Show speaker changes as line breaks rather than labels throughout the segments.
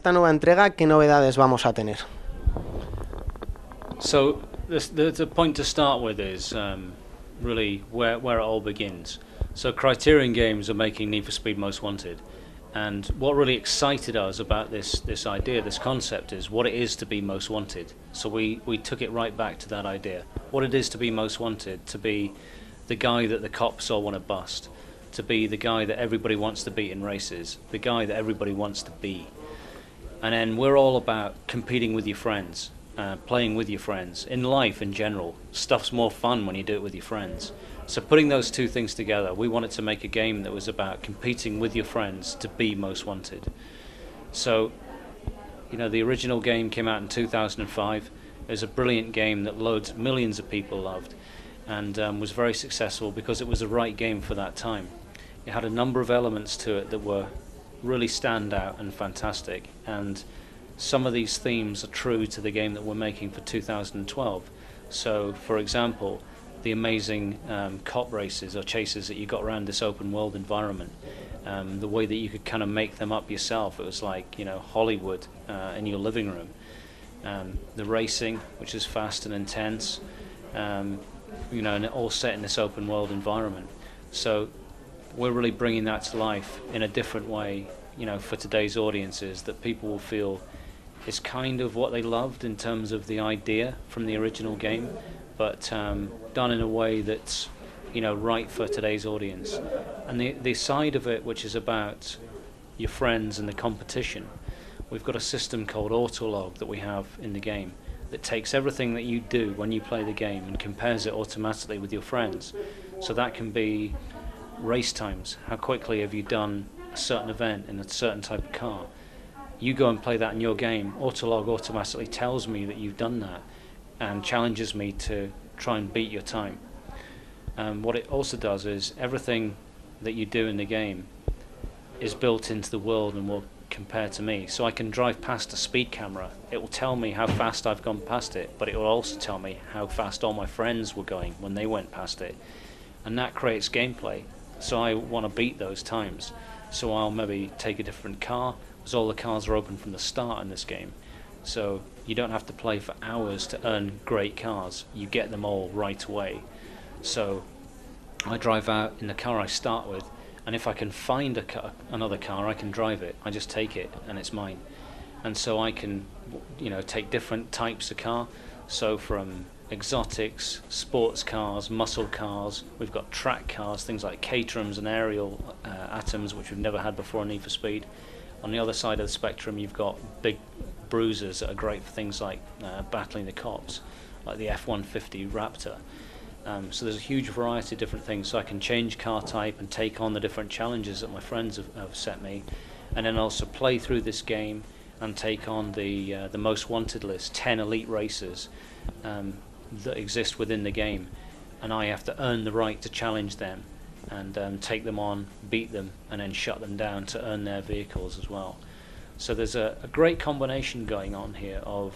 esta nueva entrega, ¿qué novedades vamos a tener?
So the point to start with is really where it all begins. So Criterion Games are making Need for Speed Most Wanted, and what really excited us about this idea, this concept, is what it is to be most wanted. So we took it right back to that idea. What it is to be most wanted, to be the guy that the cops all want to bust, to be the guy that everybody wants to beat in races, the guy that everybody wants to be. And then we're all about competing with your friends, playing with your friends. In life in general, stuff's more fun when you do it with your friends. So putting those two things together, we wanted to make a game that was about competing with your friends to be most wanted. So, you know, the original game came out in 2005. It was a brilliant game that millions of people loved, and was very successful because it was the right game for that time. It had a number of elements to it that were really stand out and fantastic, and some of these themes are true to the game that we're making for 2012. So, for example, the amazing cop races or chases that you got around this open world environment, the way that you could kind of make them up yourself. It was like, you know, Hollywood in your living room. The racing, which is fast and intense, you know, and all set in this open world environment. So we're really bringing that to life in a different way, you know, for today's audiences, that people will feel is kind of what they loved in terms of the idea from the original game, but done in a way that's, you know, right for today's audience. And the side of it, which is about your friends and the competition, we've got a system called Autolog that we have in the game that takes everything that you do when you play the game and compares it automatically with your friends. So that can be race times. How quickly have you done a certain event in a certain type of car? You go and play that in your game, Autolog automatically tells me that you've done that and challenges me to try and beat your time. What it also does is everything that you do in the game is built into the world and will compare to me. So I can drive past a speed camera, it will tell me how fast I've gone past it, but it will also tell me how fast all my friends were going when they went past it. And that creates gameplay. So I want to beat those times. So I'll maybe take a different car, because all the cars are open from the start in this game. So you don't have to play for hours to earn great cars. You get them all right away. So I drive out in the car I start with, and if I can find another car, I can drive it. I just take it, and it's mine. And so I can, you know, take different types of car. So from exotics, sports cars, muscle cars, we've got track cars, things like Caterhams and aerial atoms, which we've never had before in Need for Speed. On the other side of the spectrum, you've got big bruisers that are great for things like battling the cops, like the F-150 Raptor. So there's a huge variety of different things. So I can change car type and take on the different challenges that my friends have set me, and then also play through this game and take on the most wanted list, 10 elite racers that exist within the game, and I have to earn the right to challenge them and take them on, beat them, and then shut them down to earn their vehicles as well. So there's a great combination going on here of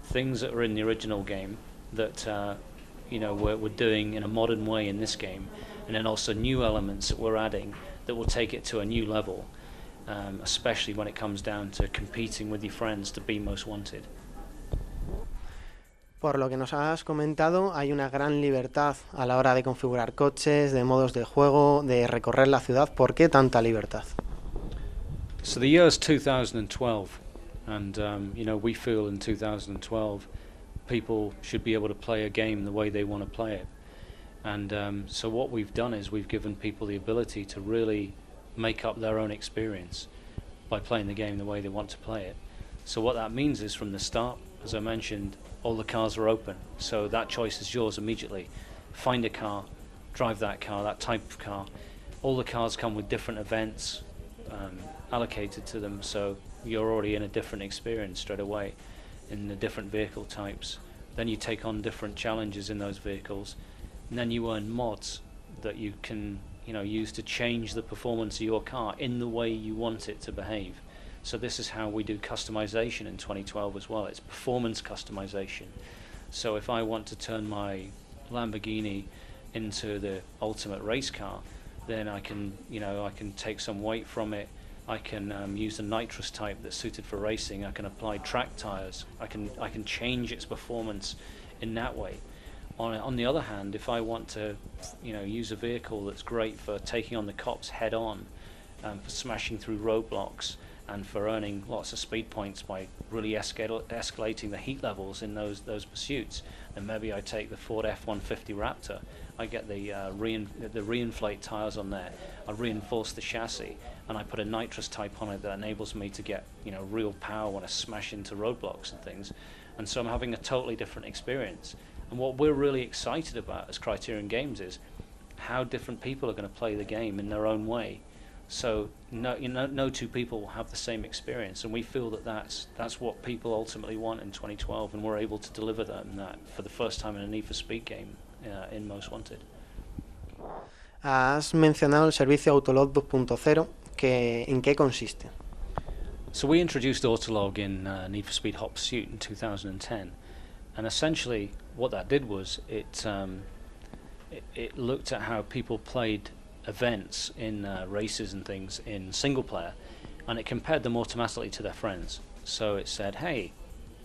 things that are in the original game that you know, we're doing in a modern way in this game, and then also new elements that we're adding that will take it to a new level, especially when it comes down to competing with your friends to be most wanted.
Por lo que nos has comentado, hay una gran libertad a la hora de configurar coches, de modos de juego, de recorrer la ciudad. ¿Por qué tanta libertad?
So the year is 2012, and you know, we feel in 2012 people should be able to play a game the way they want to play it. And so what we've done is we've given people the ability to really make up their own experience by playing the game the way they want to play it. So what that means is, from the start, as I mentioned, all the cars are open, so that choice is yours immediately. Find a car, drive that car, that type of car. All the cars come with different events allocated to them, so you're already in a different experience straight away in the different vehicle types. Then you take on different challenges in those vehicles, and then you earn mods that you can, you know, use to change the performance of your car in the way you want it to behave. So this is how we do customization in 2012 as well. It's performance customization. So if I want to turn my Lamborghini into the ultimate race car, then I can, you know, I can take some weight from it, I can use a nitrous type that's suited for racing. I can apply track tires. I can change its performance in that way. On the other hand, if I want to, use a vehicle that's great for taking on the cops head on, for smashing through roadblocks, and for earning lots of speed points by really escalating the heat levels in those pursuits, then maybe I take the Ford F-150 Raptor. I get the reinflate tires on there. I reinforce the chassis, and I put a nitrous type on it that enables me to get real power when I smash into roadblocks and things. And so I'm having a totally different experience. And what we're really excited about as Criterion Games is how different people are going to play the game in their own way. So no two people will have the same experience, and we feel that that's what people ultimately want in 2012, and we're able to deliver that for the first time in a Need for Speed game in Most Wanted.
Has mencionado el servicio Autolog 2.0, ¿en qué consiste?
So we introduced Autolog in Need for Speed Hot Pursuit in 2010, and essentially what that did was it looked at how people played events in races and things in single player, and it compared them automatically to their friends. So it said, hey,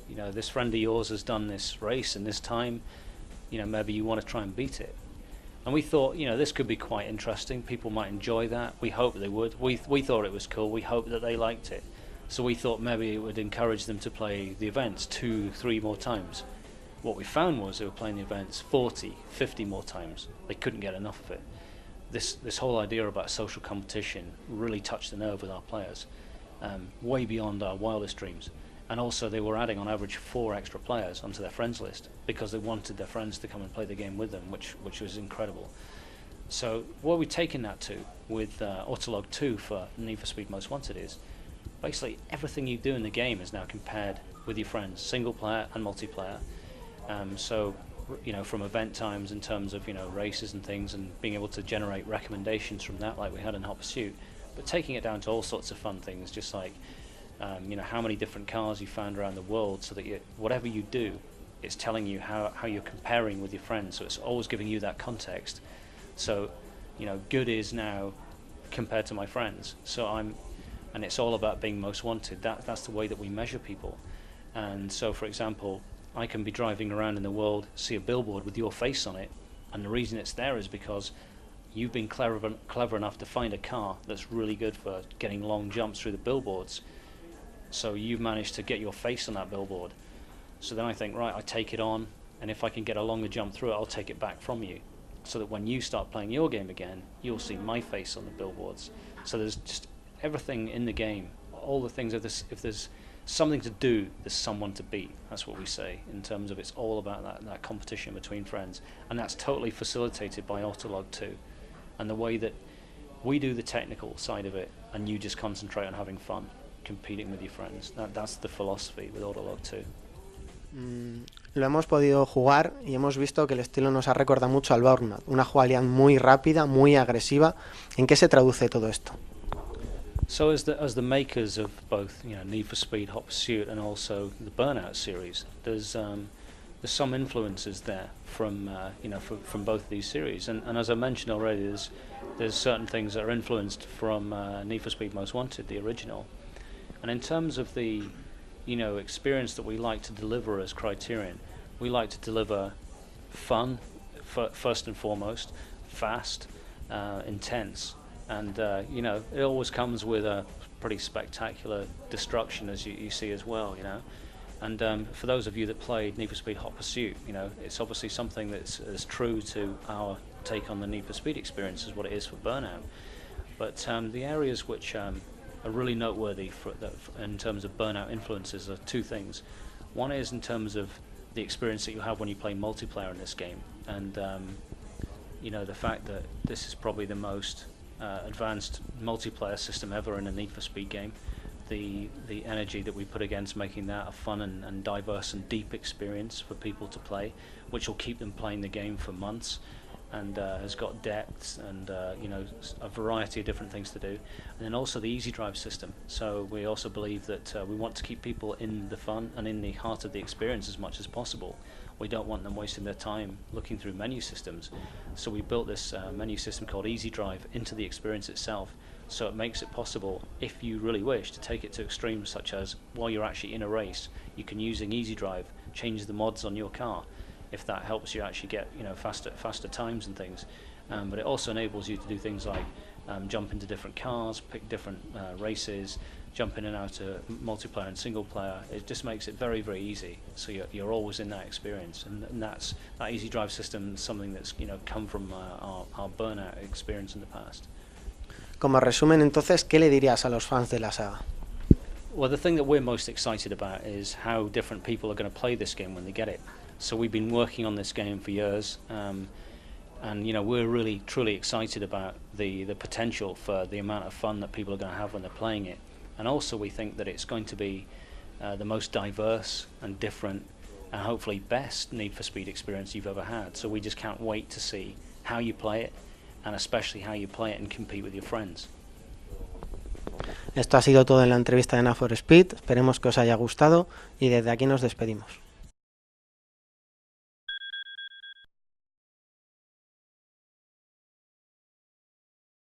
this friend of yours has done this race in this time, maybe you want to try and beat it. And we thought, this could be quite interesting. People might enjoy that. We hoped they would. We thought it was cool. We hoped that they liked it. So we thought maybe it would encourage them to play the events 2-3 more times. What we found was they were playing the events 40, 50 more times. They couldn't get enough of it. This whole idea about social competition really touched the nerve with our players, way beyond our wildest dreams. And also they were adding on average 4 extra players onto their friends list because they wanted their friends to come and play the game with them, which was incredible. So what we've taken that to with Autolog 2 for Need for Speed Most Wanted is basically everything you do in the game is now compared with your friends, single player and multiplayer. So from event times in terms of races and things, and being able to generate recommendations from that like we had in Hot Pursuit, but taking it down to all sorts of fun things, just like how many different cars you found around the world, so that whatever you do, it's telling you how you're comparing with your friends, so it's always giving you that context. So good is now compared to my friends, and it's all about being most wanted. That's the way that we measure people. And so for example, I can be driving around in the world, see a billboard with your face on it, and the reason it's there is because you've been clever enough to find a car that's really good for getting long jumps through the billboards. So you've managed to get your face on that billboard. So then I think, right, I take it on, and if I can get a longer jump through it, I'll take it back from you, so that when you start playing your game again, you'll see my face on the billboards. So there's just everything in the game, all the things. If there's something to do, there's someone to beat. That's what we say, in terms of it's all about that competition between friends, and that's totally facilitated by Autolog 2, and the way that we do the technical side of it, and you just concentrate on having fun, competing with your friends. That's the philosophy with Autolog 2.
Lo hemos podido jugar y hemos visto que el estilo nos ha recordado mucho al Burnout, una jugabilidad muy rápida, muy agresiva. ¿En qué se traduce todo esto?
So as the makers of both Need for Speed, Hot Pursuit, and also the Burnout series, there's some influences there from from both of these series, and as I mentioned already, there's certain things that are influenced from Need for Speed Most Wanted, the original. And in terms of the experience that we like to deliver as Criterion, we like to deliver fun first and foremost, fast, intense. And it always comes with a pretty spectacular destruction, as you see as well, And for those of you that played Need for Speed Hot Pursuit, it's obviously something that's as true to our take on the Need for Speed experience as what it is for Burnout. But the areas which are really noteworthy in terms of Burnout influences are 2 things. One is in terms of the experience that you have when you play multiplayer in this game, and the fact that this is probably the most advanced multiplayer system ever in a Need for Speed game. The energy that we put against making that a fun and diverse and deep experience for people to play, which will keep them playing the game for months, and has got depth and a variety of different things to do. And then also the easy drive system. So we also believe that we want to keep people in the fun and in the heart of the experience as much as possible. We don't want them wasting their time looking through menu systems. So we built this menu system called Easy Drive into the experience itself, So it makes it possible, if you really wish, to take it to extremes such as, while you're actually in a race, you can, using Easy Drive, change the mods on your car, if that helps you actually get, you know, faster times and things. But it also enables you to do things like jump into different cars, pick different races, jump in and out of multiplayer and single player. It just makes it very, very easy. So you're always in that experience, and that Easy Drive system is something that's, you know, come from our burnout experience in the past.
Como resumen, entonces, ¿qué le dirías a los fans de la saga?
Well, the thing that we're most excited about is how different people are going to play this game when they get it. So we've been working on this game for years, and you know, we're really truly excited about the potential for the amount of fun that people are going to have when they're playing it. And also we think that it's going to be the most diverse and different and hopefully best Need for Speed experience you've ever had. So we just can't wait to see how you play it, and especially how you play it and compete with your friends.
Esto ha sido todo en la entrevista de Need for Speed. Esperemos que os haya gustado y desde aquí nos despedimos.